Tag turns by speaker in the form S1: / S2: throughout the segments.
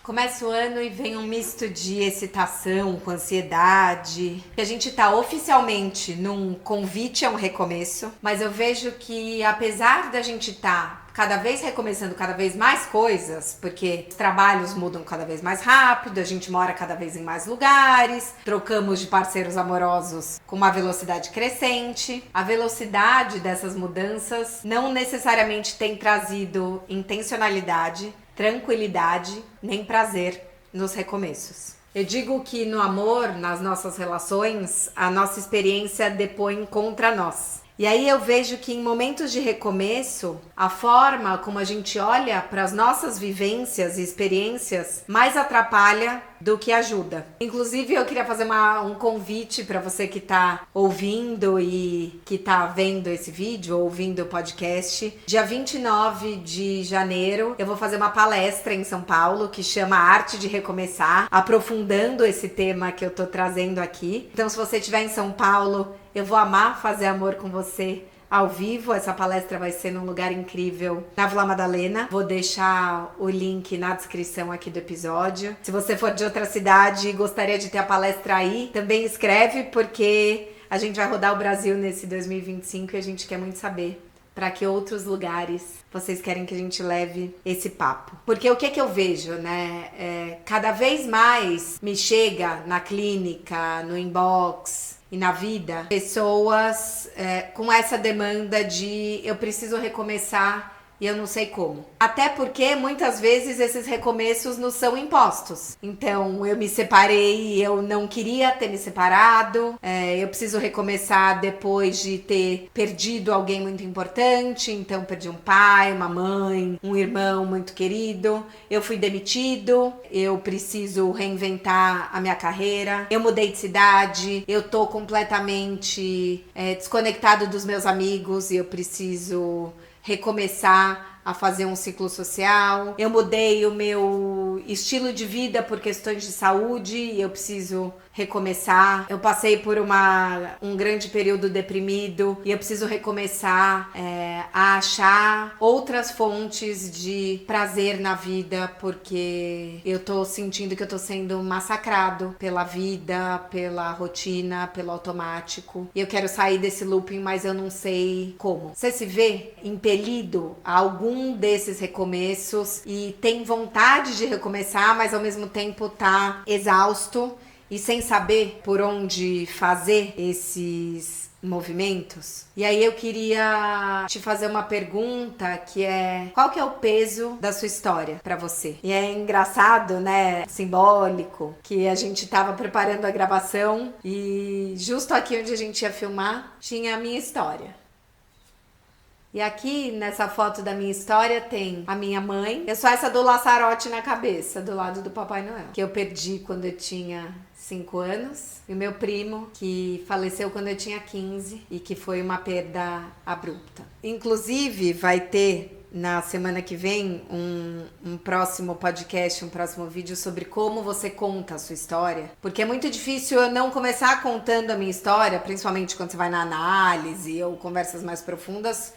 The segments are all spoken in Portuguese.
S1: Começa o ano e vem um misto de excitação com ansiedade. A gente tá oficialmente num convite a um recomeço, mas eu vejo que apesar da gente tá cada vez recomeçando cada vez mais coisas, porque os trabalhos mudam cada vez mais rápido, a gente mora cada vez em mais lugares, trocamos de parceiros amorosos com uma velocidade crescente. A velocidade dessas mudanças não necessariamente tem trazido intencionalidade, tranquilidade, nem prazer nos recomeços. Eu digo que no amor, nas nossas relações, a nossa experiência depõe contra nós. E aí eu vejo que em momentos de recomeço, a forma como a gente olha para as nossas vivências e experiências mais atrapalha do que ajuda. Inclusive eu queria fazer um convite para você que está ouvindo e que está vendo esse vídeo, ouvindo o podcast. Dia 29 de janeiro eu vou fazer uma palestra em São Paulo que chama Arte de Recomeçar, aprofundando esse tema que eu tô trazendo aqui. Então se você estiver em São Paulo, eu vou amar fazer amor com você ao vivo. Essa palestra vai ser num lugar incrível na Vila Madalena. Vou deixar o link na descrição aqui do episódio. Se você for de outra cidade e gostaria de ter a palestra aí, também escreve, porque a gente vai rodar o Brasil nesse 2025 e a gente quer muito saber para que outros lugares vocês querem que a gente leve esse papo. Porque o que eu vejo, né? Cada vez mais me chega na clínica, no inbox e na vida, pessoas com essa demanda de eu preciso recomeçar e eu não sei como. Até porque muitas vezes esses recomeços nos são impostos. Então eu me separei e eu não queria ter me separado. Eu preciso recomeçar depois de ter perdido alguém muito importante. Então perdi um pai, uma mãe, um irmão muito querido. Eu fui demitido. Eu preciso reinventar a minha carreira. Eu mudei de cidade. Eu tô completamente desconectado dos meus amigos e eu preciso recomeçar a fazer um ciclo social. Eu mudei o meu estilo de vida por questões de saúde e eu preciso recomeçar. Eu passei por um grande período deprimido e eu preciso recomeçar a achar outras fontes de prazer na vida, porque eu tô sentindo que eu tô sendo massacrado pela vida, pela rotina, pelo automático. E eu quero sair desse looping, mas eu não sei como. Você se vê impelido a algum desses recomeços e tem vontade de recomeçar, mas ao mesmo tempo tá exausto e sem saber por onde fazer esses movimentos? E aí eu queria te fazer uma pergunta que é: qual que é o peso da sua história pra você? E é engraçado, né? Simbólico, que a gente tava preparando a gravação e justo aqui onde a gente ia filmar tinha a minha história. E aqui, nessa foto da minha história, tem a minha mãe. Eu sou essa do laçarote na cabeça, do lado do Papai Noel, que eu perdi quando eu tinha 5 anos. E o meu primo, que faleceu quando eu tinha 15 e que foi uma perda abrupta. Inclusive, vai ter na semana que vem um próximo podcast, um próximo vídeo sobre como você conta a sua história. Porque é muito difícil eu não começar contando a minha história, principalmente quando você vai na análise ou conversas mais profundas,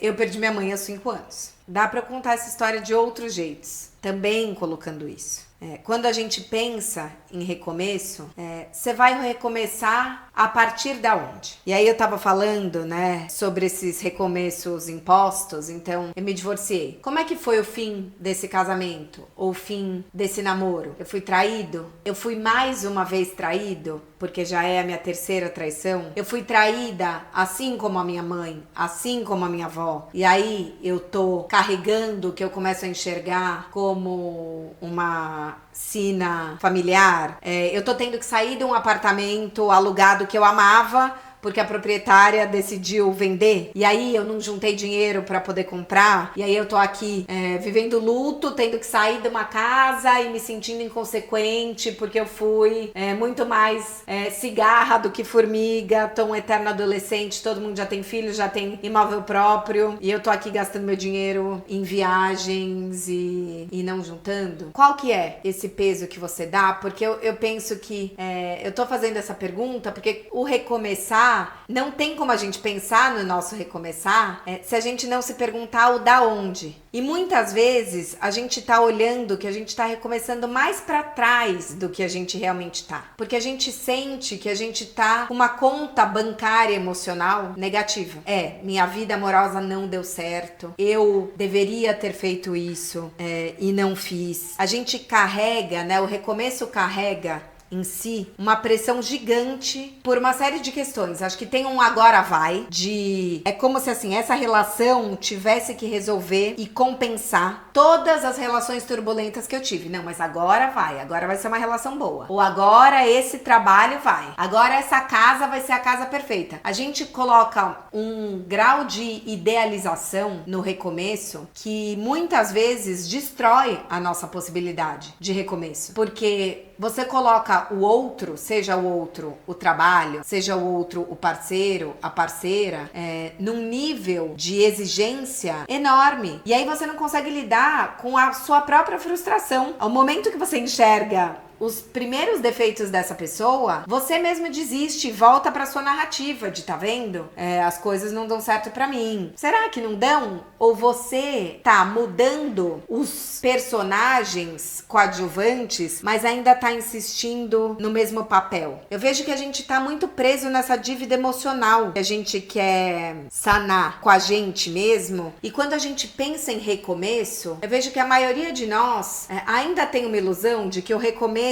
S1: eu perdi minha mãe aos 5 anos. Dá pra contar essa história de outros jeitos, também colocando isso. Quando a gente pensa em recomeço, você vai recomeçar a partir da onde? E aí eu tava falando, né, sobre esses recomeços impostos. Então eu me divorciei. Como é que foi o fim desse casamento? Ou o fim desse namoro? Eu fui traído? Eu fui mais uma vez traído? Porque já é a minha terceira traição. Eu fui traída assim como a minha mãe, assim como a minha avó. E aí eu tô carregando o que eu começo a enxergar como uma sina familiar. Eu tô tendo que sair de um apartamento alugado que eu amava, porque a proprietária decidiu vender. E aí eu não juntei dinheiro pra poder comprar. E aí eu tô aqui vivendo luto, tendo que sair de uma casa e me sentindo inconsequente, porque eu fui muito mais cigarra do que formiga. Tô um eterno adolescente, todo mundo já tem filho, já tem imóvel próprio. E eu tô aqui gastando meu dinheiro em viagens e não juntando. Qual que é esse peso que você dá? Porque eu penso que eu tô fazendo essa pergunta porque o recomeçar recomeçar, não tem como a gente pensar no nosso recomeçar se a gente não se perguntar o da onde. E muitas vezes a gente tá olhando que a gente tá recomeçando mais pra trás do que a gente realmente tá. Porque a gente sente que a gente tá com uma conta bancária emocional negativa. Minha vida amorosa não deu certo, eu deveria ter feito isso e não fiz. A gente carrega, né? O recomeço carrega em si uma pressão gigante por uma série de questões. Acho que tem um agora vai é como se assim essa relação tivesse que resolver e compensar todas as relações turbulentas que eu tive. Não, mas agora vai ser uma relação boa. Ou agora esse trabalho vai. Agora essa casa vai ser a casa perfeita. A gente coloca um grau de idealização no recomeço que muitas vezes destrói a nossa possibilidade de recomeço. Porque você coloca o outro, seja o outro o trabalho, seja o outro o parceiro, a parceira, num nível de exigência enorme. E aí você não consegue lidar com a sua própria frustração. Ao momento que você enxerga os primeiros defeitos dessa pessoa, você mesmo desiste e volta pra sua narrativa de, tá vendo? As coisas não dão certo pra mim. Será que não dão? Ou você tá mudando os personagens coadjuvantes, mas ainda tá insistindo no mesmo papel? Eu vejo que a gente tá muito preso nessa dívida emocional que a gente quer sanar com a gente mesmo. E quando a gente pensa em recomeço, eu vejo que a maioria de nós ainda tem uma ilusão de que o recomeço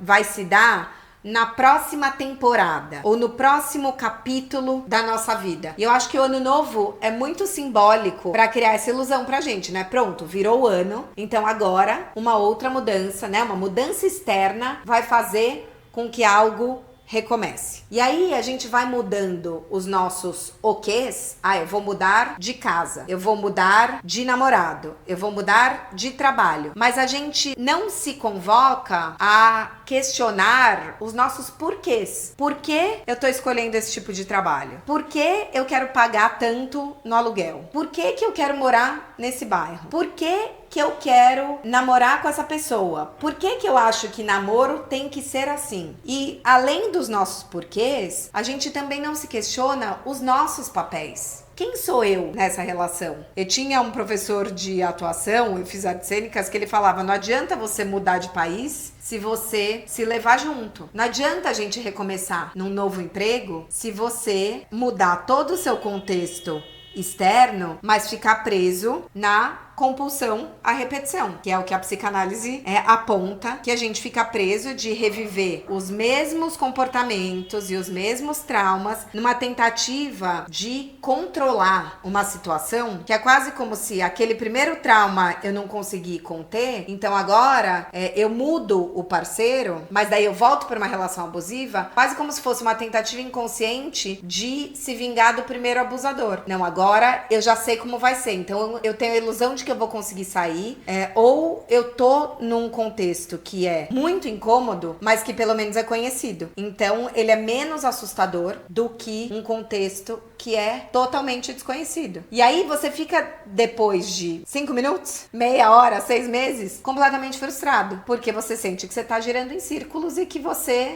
S1: vai se dar na próxima temporada ou no próximo capítulo da nossa vida. E eu acho que o ano novo é muito simbólico pra criar essa ilusão pra gente, né? Pronto, virou o ano, então agora uma outra mudança, né? Uma mudança externa vai fazer com que algo recomece. E aí a gente vai mudando os nossos ok's. Eu vou mudar de casa, eu vou mudar de namorado, eu vou mudar de trabalho. Mas a gente não se convoca a questionar os nossos porquês. Por que eu tô escolhendo esse tipo de trabalho? Por que eu quero pagar tanto no aluguel? Por que eu quero morar nesse bairro? Por que eu quero namorar com essa pessoa? Por que eu acho que namoro tem que ser assim? E além dos nossos porquês, a gente também não se questiona os nossos papéis. Quem sou eu nessa relação? Eu tinha um professor de atuação, eu fiz artes cênicas, que ele falava: não adianta você mudar de país se você se levar junto. Não adianta a gente recomeçar num novo emprego se você mudar todo o seu contexto externo, mas ficar preso na compulsão à repetição, que é o que a psicanálise aponta, que a gente fica preso de reviver os mesmos comportamentos e os mesmos traumas numa tentativa de controlar uma situação que é quase como se aquele primeiro trauma eu não consegui conter, então agora eu mudo o parceiro, mas daí eu volto para uma relação abusiva, quase como se fosse uma tentativa inconsciente de se vingar do primeiro abusador. Não, agora eu já sei como vai ser, então eu tenho a ilusão de que eu vou conseguir sair, ou eu tô num contexto que é muito incômodo, mas que pelo menos é conhecido. Então ele é menos assustador do que um contexto que é totalmente desconhecido. E aí você fica, depois de 5 minutos, meia hora, 6 meses, completamente frustrado, porque você sente que você tá girando em círculos e que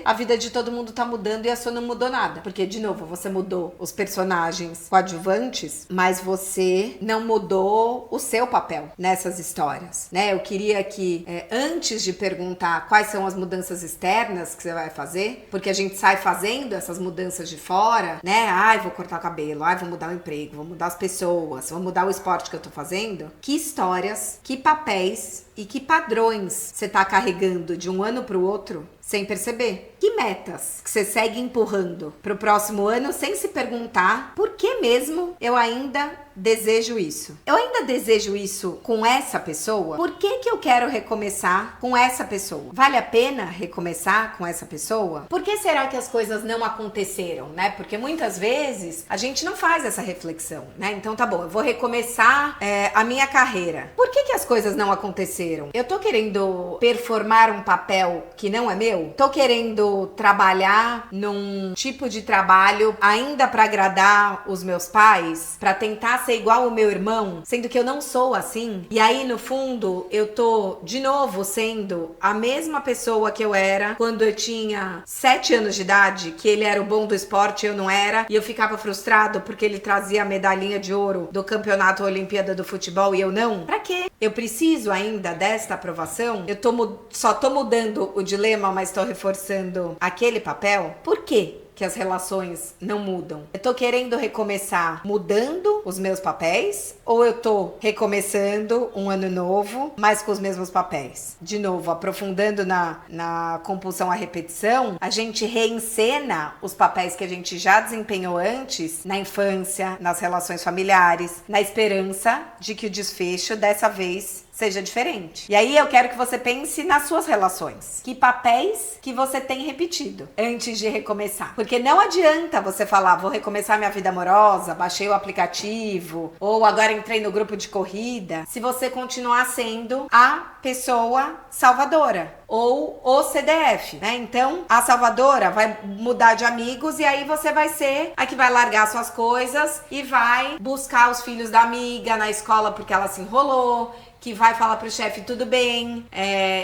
S1: a vida de todo mundo tá mudando e a sua não mudou nada. Porque, de novo, você mudou os personagens coadjuvantes, mas você não mudou o seu papel nessas histórias, né? Eu queria que, antes de perguntar quais são as mudanças externas que você vai fazer, porque a gente sai fazendo essas mudanças de fora, né? Vou cortar o cabelo, vou mudar o emprego, vou mudar as pessoas, vou mudar o esporte que eu tô fazendo. Que histórias, que papéis e que padrões você tá carregando de um ano pro outro sem perceber? Que metas que você segue empurrando pro próximo ano sem se perguntar por que mesmo eu ainda desejo isso? Eu ainda desejo isso com essa pessoa? Por que eu quero recomeçar com essa pessoa? Vale a pena recomeçar com essa pessoa? Por que será que as coisas não aconteceram, né? Porque muitas vezes a gente não faz essa reflexão, né? Então tá bom, eu vou recomeçar a minha carreira. Por que as coisas não aconteceram? aconteceram? Eu tô querendo performar um papel que não é meu? Tô querendo trabalhar num tipo de trabalho ainda pra agradar os meus pais? Pra tentar ser igual o meu irmão? Sendo que eu não sou assim? E aí, no fundo, eu tô, de novo, sendo a mesma pessoa que eu era quando eu tinha 7 anos de idade, que ele era o bom do esporte e eu não era, e eu ficava frustrado porque ele trazia a medalhinha de ouro do campeonato Olimpíada do futebol e eu não? Pra quê? Eu preciso ainda desta aprovação? Eu só tô mudando o dilema, mas tô reforçando aquele papel? Por quê que as relações não mudam? Eu tô querendo recomeçar mudando os meus papéis? Ou eu tô recomeçando um ano novo, mas com os mesmos papéis? De novo, aprofundando na compulsão à repetição, a gente reencena os papéis que a gente já desempenhou antes, na infância, nas relações familiares, na esperança de que o desfecho dessa vez seja diferente. E aí eu quero que você pense nas suas relações. Que papéis que você tem repetido antes de recomeçar? Porque não adianta você falar, vou recomeçar minha vida amorosa, baixei o aplicativo, ou agora entrei no grupo de corrida, se você continuar sendo a pessoa salvadora ou o CDF, né? Então, a salvadora vai mudar de amigos e aí você vai ser a que vai largar suas coisas e vai buscar os filhos da amiga na escola porque ela se enrolou, que vai falar pro chefe, tudo bem,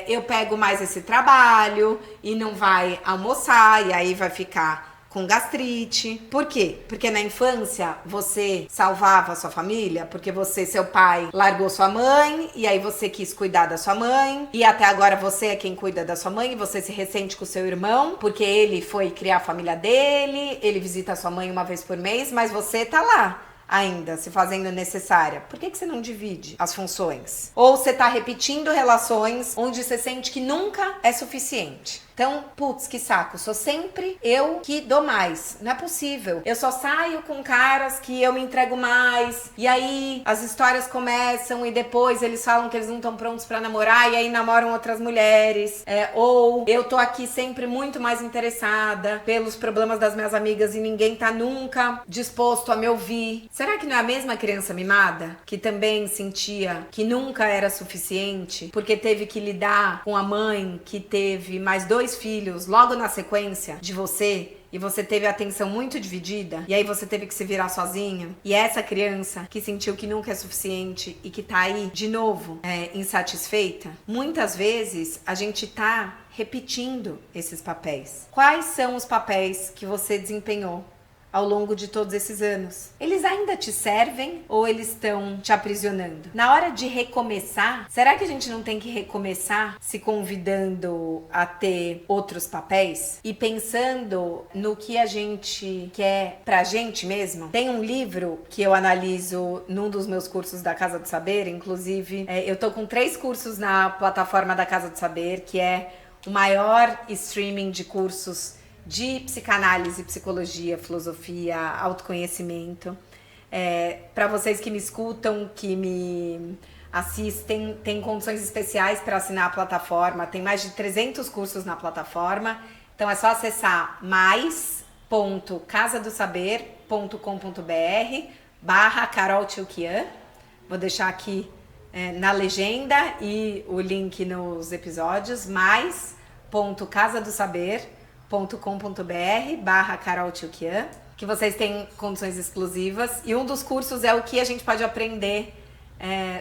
S1: eu pego mais esse trabalho e não vai almoçar e aí vai ficar com gastrite. Por quê? Porque na infância você salvava a sua família, porque seu pai largou sua mãe e aí você quis cuidar da sua mãe e até agora você é quem cuida da sua mãe e você se ressente com o seu irmão porque ele foi criar a família dele, ele visita a sua mãe uma vez por mês, mas você tá lá ainda se fazendo necessária. Por que você não divide as funções? Ou você tá repetindo relações onde você sente que nunca é suficiente? Então, putz, que saco, sou sempre eu que dou mais. Não é possível. Eu só saio com caras que eu me entrego mais. E aí as histórias começam e depois eles falam que eles não estão prontos pra namorar e aí namoram outras mulheres. Ou eu tô aqui sempre muito mais interessada pelos problemas das minhas amigas e ninguém tá nunca disposto a me ouvir. Será que não é a mesma criança mimada que também sentia que nunca era suficiente porque teve que lidar com a mãe que teve mais 2 filhos logo na sequência de você e você teve a atenção muito dividida e aí você teve que se virar sozinha? E essa criança que sentiu que nunca é suficiente e que tá aí de novo insatisfeita, muitas vezes a gente tá repetindo esses papéis. Quais são os papéis que você desempenhou ao longo de todos esses anos? Eles ainda te servem ou eles estão te aprisionando? Na hora de recomeçar, será que a gente não tem que recomeçar se convidando a ter outros papéis? E pensando no que a gente quer pra gente mesmo? Tem um livro que eu analiso num dos meus cursos da Casa do Saber, inclusive eu tô com 3 cursos na plataforma da Casa do Saber, que é o maior streaming de cursos de psicanálise, psicologia, filosofia, autoconhecimento. Para vocês que me escutam, que me assistem, tem condições especiais para assinar a plataforma. Tem mais de 300 cursos na plataforma. Então é só acessar mais.casadosaber.com.br/Carol Tchoukian. Vou deixar aqui na legenda e o link nos episódios. mais.casadosaber.com.br/Carol Tchoukian, que vocês têm condições exclusivas. E um dos cursos é o que a gente pode aprender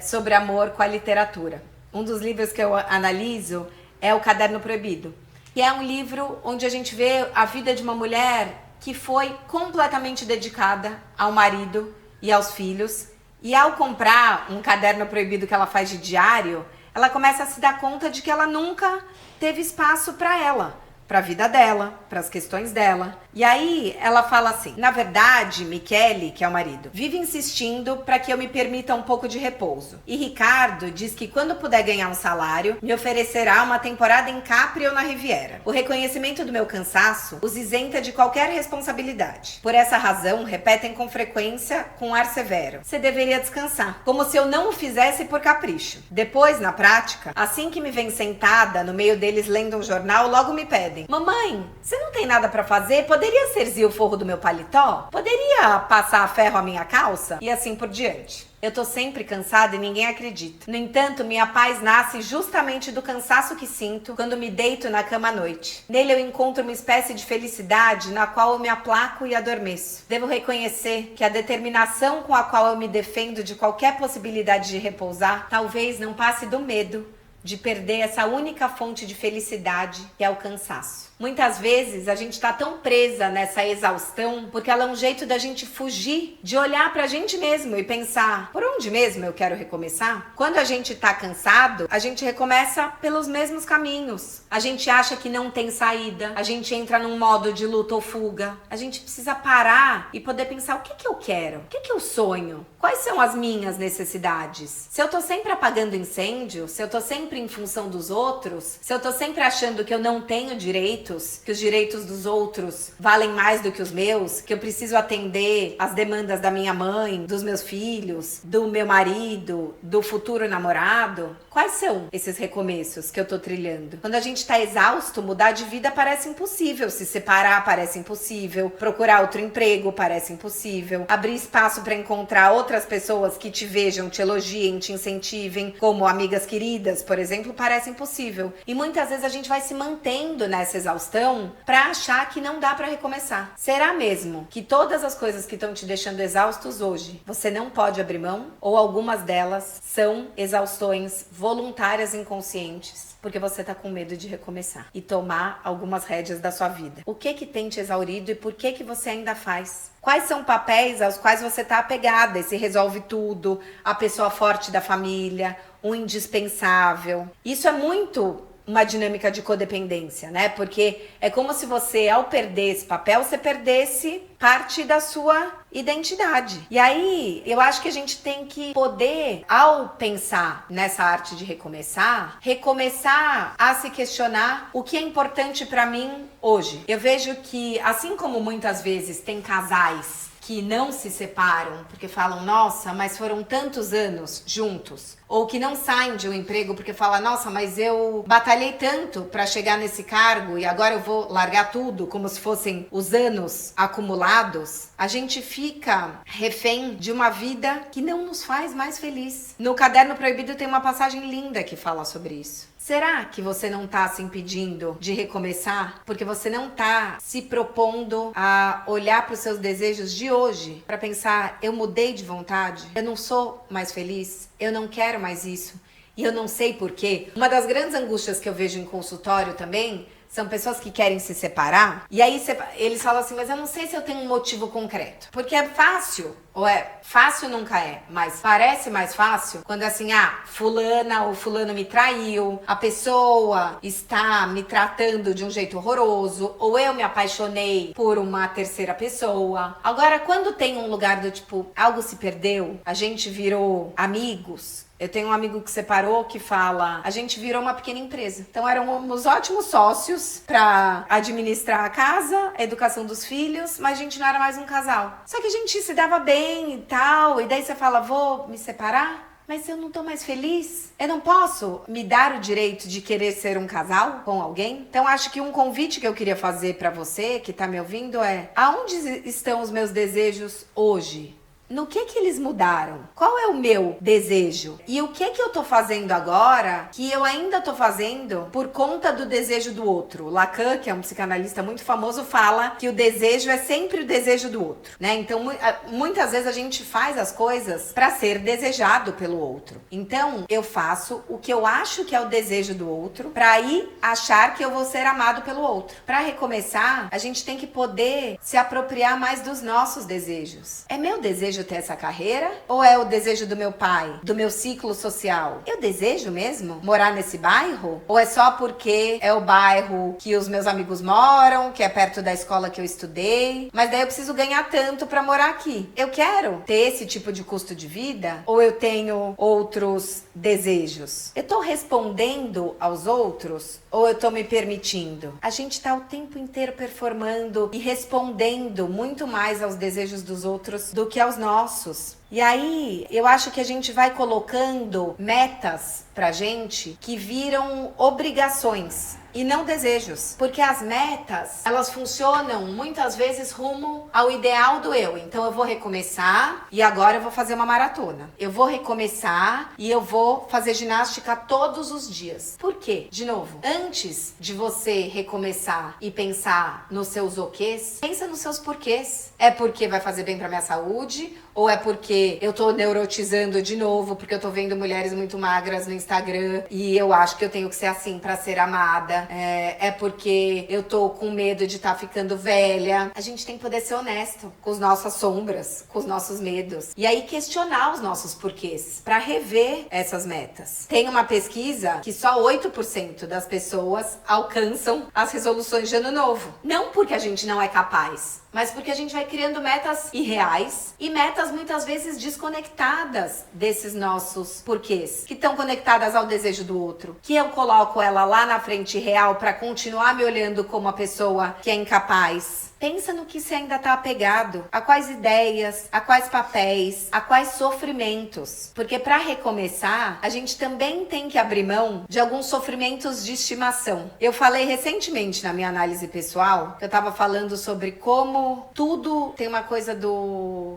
S1: sobre amor com a literatura. Um dos livros que eu analiso é O Caderno Proibido, que é um livro onde a gente vê a vida de uma mulher que foi completamente dedicada ao marido e aos filhos. E ao comprar um caderno proibido que ela faz de diário, ela começa a se dar conta de que ela nunca teve espaço para ela, para a vida dela, para as questões dela. E aí ela fala assim: na verdade, Michele, que é o marido, vive insistindo para que eu me permita um pouco de repouso. E Ricardo diz que quando puder ganhar um salário, me oferecerá uma temporada em Capri ou na Riviera. O reconhecimento do meu cansaço os isenta de qualquer responsabilidade. Por essa razão, repetem com frequência com ar severo: você deveria descansar. Como se eu não o fizesse por capricho. Depois, na prática, assim que me vem sentada no meio deles lendo um jornal, logo me pedem: pedem: mamãe, você não tem nada pra fazer? Poderia cerzir o forro do meu paletó? Poderia passar ferro a minha calça? E assim por diante. Eu tô sempre cansada e ninguém acredita. No entanto, minha paz nasce justamente do cansaço que sinto quando me deito na cama à noite. Nele eu encontro uma espécie de felicidade na qual eu me aplaco e adormeço. Devo reconhecer que a determinação com a qual eu me defendo de qualquer possibilidade de repousar talvez não passe do medo de perder essa única fonte de felicidade, que é o cansaço. Muitas vezes a gente tá tão presa nessa exaustão porque ela é um jeito da gente fugir, de olhar pra gente mesmo e pensar: por onde mesmo eu quero recomeçar? Quando a gente tá cansado, a gente recomeça pelos mesmos caminhos. A gente acha que não tem saída, a gente entra num modo de luta ou fuga. A gente precisa parar e poder pensar: o que que eu quero? O que que eu sonho? Quais são as minhas necessidades? Se eu tô sempre apagando incêndio, se eu tô sempre em função dos outros, se eu tô sempre achando que eu não tenho direitos, que os direitos dos outros valem mais do que os meus, que eu preciso atender às demandas da minha mãe, dos meus filhos, do meu marido, do futuro namorado, quais são esses recomeços que eu tô trilhando? Quando a gente tá exausto, mudar de vida parece impossível, se separar parece impossível, procurar outro emprego parece impossível, abrir espaço para encontrar outras pessoas que te vejam, te elogiem, te incentivem, como amigas queridas, por exemplo, parece impossível. E muitas vezes a gente vai se mantendo nessa exaustão para achar que não dá para recomeçar. Será mesmo que todas as coisas que estão te deixando exaustos hoje, você não pode abrir mão? Ou algumas delas são exaustões voluntárias inconscientes, porque você tá com medo de recomeçar e tomar algumas rédeas da sua vida? O que que tem te exaurido e por que que você ainda faz? Quais são papéis aos quais você tá apegada? Esse resolve tudo, a pessoa forte da família, o indispensável. Isso é muito uma dinâmica de codependência, né? Porque é como se você, ao perder esse papel, você perdesse parte da sua identidade. E aí, eu acho que a gente tem que poder, ao pensar nessa arte de recomeçar, recomeçar a se questionar o que é importante pra mim hoje. Eu vejo que, assim como muitas vezes tem casais que não se separam porque falam: nossa, mas foram tantos anos juntos, ou que não saem de um emprego porque falam: nossa, mas eu batalhei tanto para chegar nesse cargo e agora eu vou largar tudo, como se fossem os anos acumulados. A gente fica refém de uma vida que não nos faz mais feliz. No Caderno Proibido tem uma passagem linda que fala sobre isso. Será que você não tá se impedindo de recomeçar porque você não tá se propondo a olhar para os seus desejos de hoje, para pensar: eu mudei de vontade, eu não sou mais feliz, eu não quero mais isso e eu não sei por quê? Uma das grandes angústias que eu vejo em consultório também são pessoas que querem se separar e aí eles falam assim: mas eu não sei se eu tenho um motivo concreto. Porque é fácil, ou é fácil nunca é, mas parece mais fácil quando é assim: ah, fulana ou fulano me traiu, a pessoa está me tratando de um jeito horroroso, ou eu me apaixonei por uma terceira pessoa. Agora, quando tem um lugar do tipo, algo se perdeu, a gente virou amigos. Eu tenho um amigo que separou que fala: a gente virou uma pequena empresa. Então éramos ótimos sócios pra administrar a casa, a educação dos filhos, mas a gente não era mais um casal. Só que a gente se dava bem e tal, e daí você fala: vou me separar? Mas eu não tô mais feliz? Eu não posso me dar o direito de querer ser um casal com alguém? Então acho que um convite que eu queria fazer pra você que tá me ouvindo é: aonde estão os meus desejos hoje? No que eles mudaram? Qual é o meu desejo? E o que eu tô fazendo agora que eu ainda tô fazendo por conta do desejo do outro? Lacan, que é um psicanalista muito famoso, fala que o desejo é sempre o desejo do outro, né? Então, muitas vezes a gente faz as coisas para ser desejado pelo outro. Então, eu faço o que eu acho que é o desejo do outro para aí achar que eu vou ser amado pelo outro. Para recomeçar, a gente tem que poder se apropriar mais dos nossos desejos. É meu desejo ter essa carreira? Ou é o desejo do meu pai, do meu ciclo social? Eu desejo mesmo morar nesse bairro? Ou é só porque é o bairro que os meus amigos moram, que é perto da escola que eu estudei, mas daí eu preciso ganhar tanto pra morar aqui? Eu quero ter esse tipo de custo de vida? Ou eu tenho outros desejos? Eu tô respondendo aos outros? Ou eu tô me permitindo? A gente tá o tempo inteiro performando e respondendo muito mais aos desejos dos outros do que aos nossos. E aí, eu acho que a gente vai colocando metas pra gente que viram obrigações e não desejos. Porque as metas, elas funcionam muitas vezes rumo ao ideal do eu. Então eu vou recomeçar e agora eu vou fazer uma maratona. Eu vou recomeçar e eu vou fazer ginástica todos os dias. Por quê? De novo, antes de você recomeçar e pensar nos seus oquês, pensa nos seus porquês. É porque vai fazer bem pra minha saúde? Ou é porque eu tô neurotizando de novo, porque eu tô vendo mulheres muito magras no Instagram e eu acho que eu tenho que ser assim pra ser amada? É porque eu tô com medo de estar ficando velha? A gente tem que poder ser honesto com as nossas sombras, com os nossos medos. E aí questionar os nossos porquês, pra rever essas metas. Tem uma pesquisa que só 8% das pessoas alcançam as resoluções de ano novo. Não porque a gente não é capaz, mas porque a gente vai criando metas irreais e metas muitas vezes desconectadas desses nossos porquês, que estão conectadas ao desejo do outro, que eu coloco ela lá na frente real para continuar me olhando como a pessoa que é incapaz. Pensa no que você ainda tá apegado, a quais ideias, a quais papéis, a quais sofrimentos. Porque para recomeçar, a gente também tem que abrir mão de alguns sofrimentos de estimação. Eu falei recentemente na minha análise pessoal, que eu tava falando sobre como tudo tem uma coisa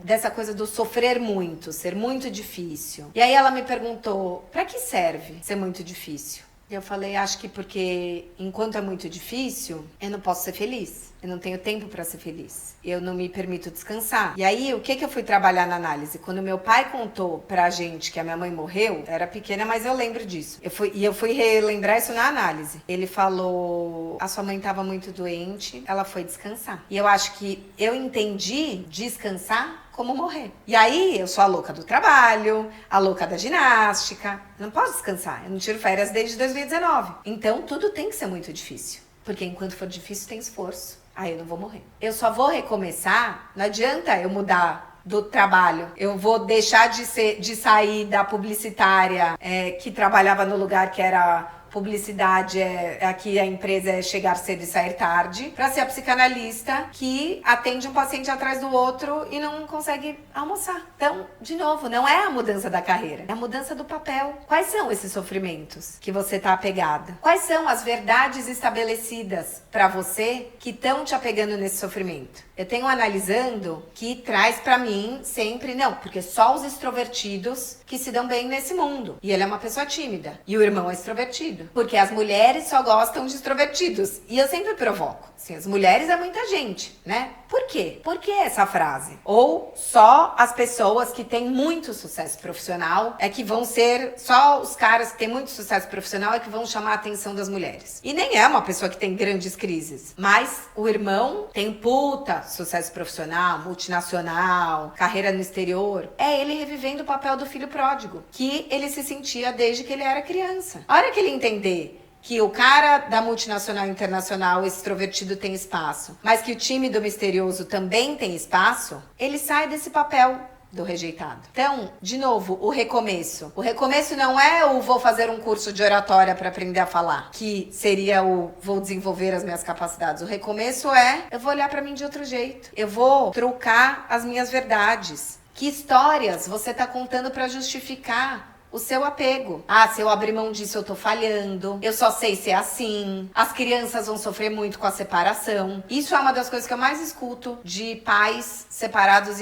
S1: dessa coisa do sofrer muito, ser muito difícil. E aí ela me perguntou, para que serve ser muito difícil? E eu falei, acho que porque enquanto é muito difícil, eu não posso ser feliz. Eu não tenho tempo para ser feliz. Eu não me permito descansar. E aí, o que eu fui trabalhar na análise? Quando meu pai contou pra gente que a minha mãe morreu, eu era pequena, mas eu lembro disso. Eu fui relembrar isso na análise. Ele falou, a sua mãe estava muito doente, ela foi descansar. E eu acho que eu entendi descansar como morrer. E aí, eu sou a louca do trabalho, a louca da ginástica. Eu não posso descansar. Eu não tiro férias desde 2019. Então, tudo tem que ser muito difícil. Porque enquanto for difícil, tem esforço. Aí eu não vou morrer. Eu só vou recomeçar. Não adianta eu mudar do trabalho. Eu vou deixar de sair da publicitária que trabalhava no lugar que era... Publicidade aqui a empresa é chegar cedo e sair tarde, para ser a psicanalista que atende um paciente atrás do outro e não consegue almoçar. Então, de novo, não é a mudança da carreira, é a mudança do papel. Quais são esses sofrimentos que você tá apegada? Quais são as verdades estabelecidas para você que estão te apegando nesse sofrimento? Eu tenho analisando que traz para mim sempre, não, porque só os extrovertidos que se dão bem nesse mundo. E ele é uma pessoa tímida. E o irmão é extrovertido. Porque as mulheres só gostam de extrovertidos. E eu sempre provoco. Assim, as mulheres é muita gente, né? Por quê? Por que essa frase? Ou só as pessoas que têm muito sucesso profissional é que vão ser... Só os caras que têm muito sucesso profissional é que vão chamar a atenção das mulheres. E nem é uma pessoa que tem grandes crises. Mas o irmão tem puta sucesso profissional, multinacional, carreira no exterior. É ele revivendo o papel do filho pródigo, que ele se sentia desde que ele era criança. A hora que ele entender que o cara da multinacional internacional extrovertido tem espaço, mas que o tímido misterioso também tem espaço, ele sai desse papel do rejeitado. Então, de novo, o recomeço. O recomeço não é o vou fazer um curso de oratória para aprender a falar, que seria o vou desenvolver as minhas capacidades. O recomeço é eu vou olhar para mim de outro jeito. Eu vou trocar as minhas verdades. Que histórias você tá contando para justificar o seu apego? Ah, se eu abrir mão disso eu tô falhando, eu só sei ser assim, as crianças vão sofrer muito com a separação. Isso é uma das coisas que eu mais escuto de pais separados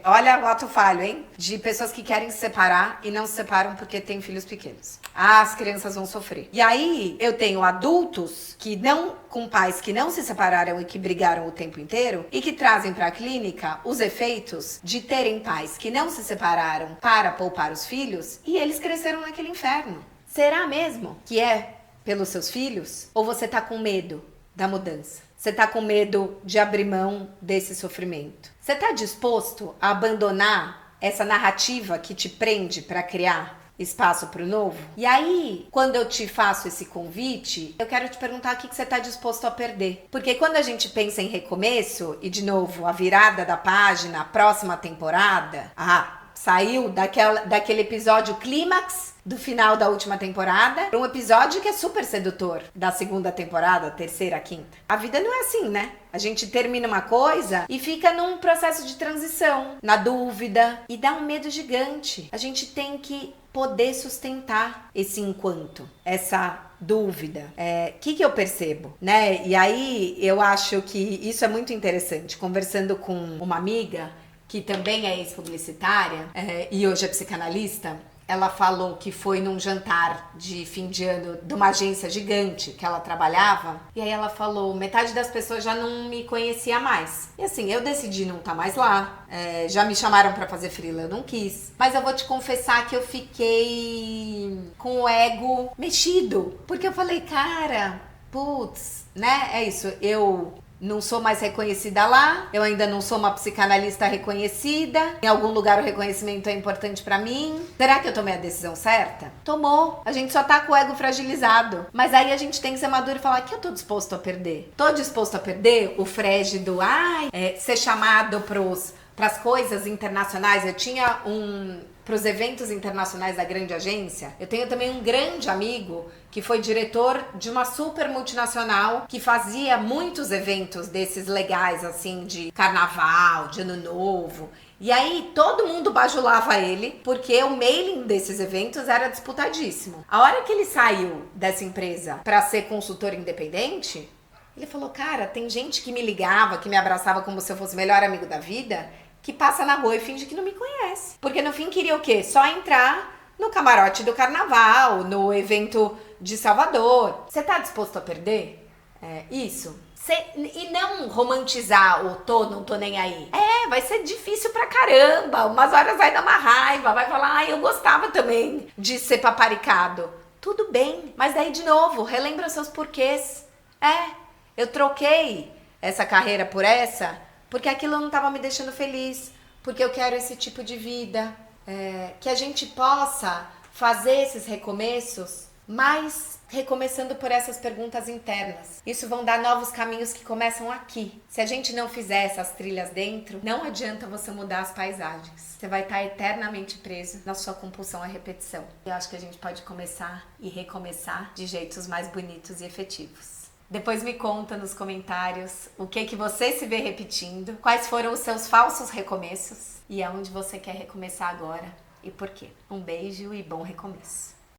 S1: olha o ato falho, hein? De pessoas que querem se separar e não se separam porque têm filhos pequenos. Ah, as crianças vão sofrer. E aí eu tenho adultos com pais que não se separaram e que brigaram o tempo inteiro e que trazem para a clínica os efeitos de terem pais que não se separaram para poupar os filhos e eles cresceram naquele inferno. Será mesmo que é pelos seus filhos? Ou você tá com medo da mudança? Você tá com medo de abrir mão desse sofrimento? Você tá disposto a abandonar essa narrativa que te prende para criar espaço para o novo? E aí, quando eu te faço esse convite, eu quero te perguntar o que você está disposto a perder. Porque quando a gente pensa em recomeço, e de novo, a virada da página, a próxima temporada, saiu daquele episódio clímax do final da última temporada para um episódio que é super sedutor da segunda temporada, terceira, quinta. A vida não é assim, né? A gente termina uma coisa e fica num processo de transição, na dúvida, e dá um medo gigante. A gente tem que poder sustentar esse enquanto, essa dúvida. Que eu percebo, né? E aí eu acho que isso é muito interessante. Conversando com uma amiga que também é ex-publicitária e hoje é psicanalista, ela falou que foi num jantar de fim de ano de uma agência gigante que ela trabalhava. E aí ela falou, metade das pessoas já não me conhecia mais. E assim, eu decidi não estar mais lá. Já me chamaram pra fazer freela, eu não quis. Mas eu vou te confessar que eu fiquei com o ego mexido. Porque eu falei, cara, putz, né? É isso, eu não sou mais reconhecida lá, eu ainda não sou uma psicanalista reconhecida, em algum lugar o reconhecimento é importante pra mim. Será que eu tomei a decisão certa? Tomou. A gente só tá com o ego fragilizado. Mas aí a gente tem que ser maduro e falar que eu tô disposto a perder. Tô disposto a perder o frege do ser chamado pras coisas internacionais. Eu tinha pros eventos internacionais da grande agência, eu tenho também um grande amigo que foi diretor de uma super multinacional que fazia muitos eventos desses legais, assim, de carnaval, de ano novo. E aí todo mundo bajulava ele, porque o mailing desses eventos era disputadíssimo. A hora que ele saiu dessa empresa para ser consultor independente, ele falou, cara, tem gente que me ligava, que me abraçava como se eu fosse o melhor amigo da vida, que passa na rua e finge que não me conhece. Porque no fim queria o quê? Só entrar no camarote do carnaval, no evento de Salvador. Você tá disposto a perder? Isso. E não romantizar o não tô nem aí. Vai ser difícil pra caramba. Umas horas vai dar uma raiva, vai falar, eu gostava também de ser paparicado. Tudo bem, mas daí de novo, relembra seus porquês. Eu troquei essa carreira por essa porque aquilo não estava me deixando feliz, porque eu quero esse tipo de vida. Que a gente possa fazer esses recomeços, mas recomeçando por essas perguntas internas. Isso vão dar novos caminhos que começam aqui. Se a gente não fizer essas trilhas dentro, não adianta você mudar as paisagens. Você vai estar eternamente preso na sua compulsão à repetição. Eu acho que a gente pode começar e recomeçar de jeitos mais bonitos e efetivos. Depois me conta nos comentários o que você se vê repetindo, quais foram os seus falsos recomeços e aonde você quer recomeçar agora e por quê. Um beijo e bom recomeço.